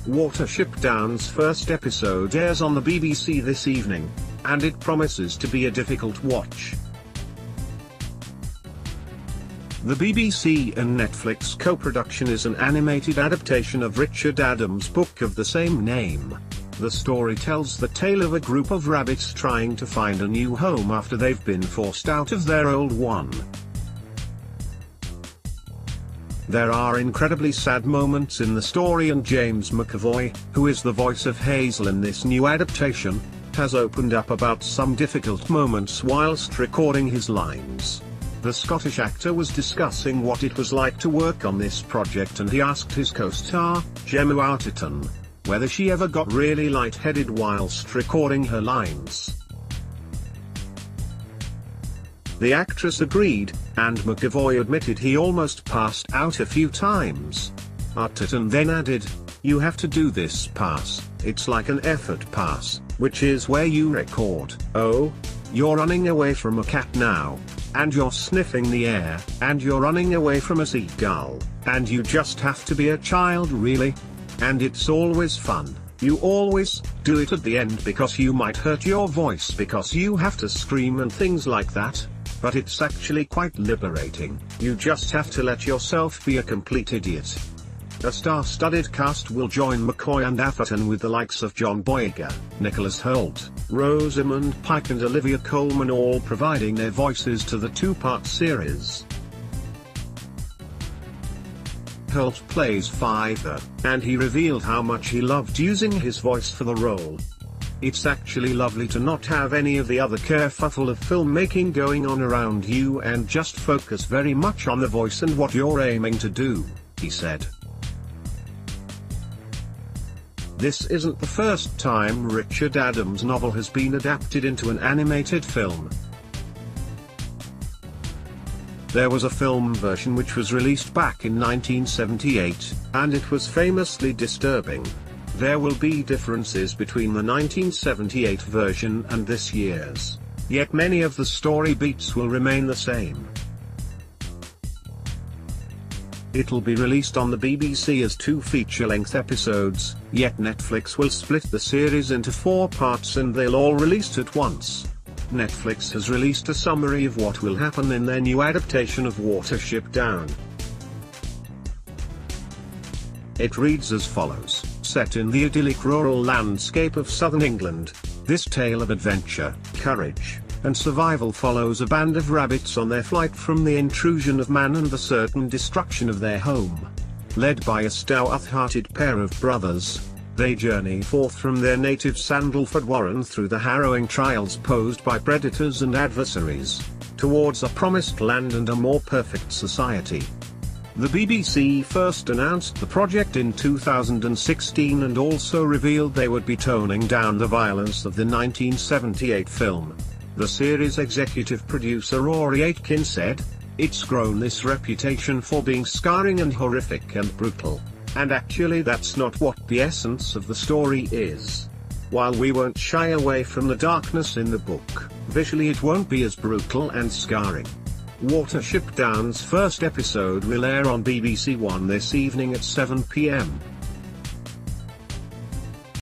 Watership Down's first episode airs on the BBC this evening, and it promises to be a difficult watch. The BBC and Netflix co-production is an animated adaptation of Richard Adams' book of the same name. The story tells the tale of a group of rabbits trying to find a new home after they've been forced out of their old one. There are incredibly sad moments in the story, and James McAvoy, who is the voice of Hazel in this new adaptation, has opened up about some difficult moments whilst recording his lines. The Scottish actor was discussing what it was like to work on this project, and he asked his co-star, Gemma Arterton, whether she ever got really lightheaded whilst recording her lines. The actress agreed, and McAvoy admitted he almost passed out a few times. Arterton then added, "You have to do this pass, it's like an effort pass, which is where you record, oh, you're running away from a cat now, and you're sniffing the air, and you're running away from a seagull, and you just have to be a child really. And it's always fun, you always do it at the end because you might hurt your voice because you have to scream and things like that. But it's actually quite liberating, you just have to let yourself be a complete idiot." A star-studded cast will join McCoy and Atherton, with the likes of John Boyega, Nicholas Hoult, Rosamund Pike and Olivia Colman all providing their voices to the two-part series. Hoult plays Fiver, and he revealed how much he loved using his voice for the role. "It's actually lovely to not have any of the other kerfuffle of filmmaking going on around you and just focus very much on the voice and what you're aiming to do," he said. This isn't the first time Richard Adams' novel has been adapted into an animated film. There was a film version which was released back in 1978, and it was famously disturbing. There will be differences between the 1978 version and this year's, yet many of the story beats will remain the same. It'll be released on the BBC as 2 feature-length episodes, yet Netflix will split the series into 4 parts and they'll all released at once. Netflix has released a summary of what will happen in their new adaptation of Watership Down. It reads as follows: set in the idyllic rural landscape of southern England, this tale of adventure, courage, and survival follows a band of rabbits on their flight from the intrusion of man and the certain destruction of their home. Led by a stout-hearted pair of brothers, they journey forth from their native Sandalford Warren through the harrowing trials posed by predators and adversaries, towards a promised land and a more perfect society. The BBC first announced the project in 2016 and also revealed they would be toning down the violence of the 1978 film. The series executive producer Rory Aitken said, "It's grown this reputation for being scarring and horrific and brutal, and actually that's not what the essence of the story is. While we won't shy away from the darkness in the book, visually it won't be as brutal and scarring." Watership Down's first episode will air on BBC One this evening at 7 p.m.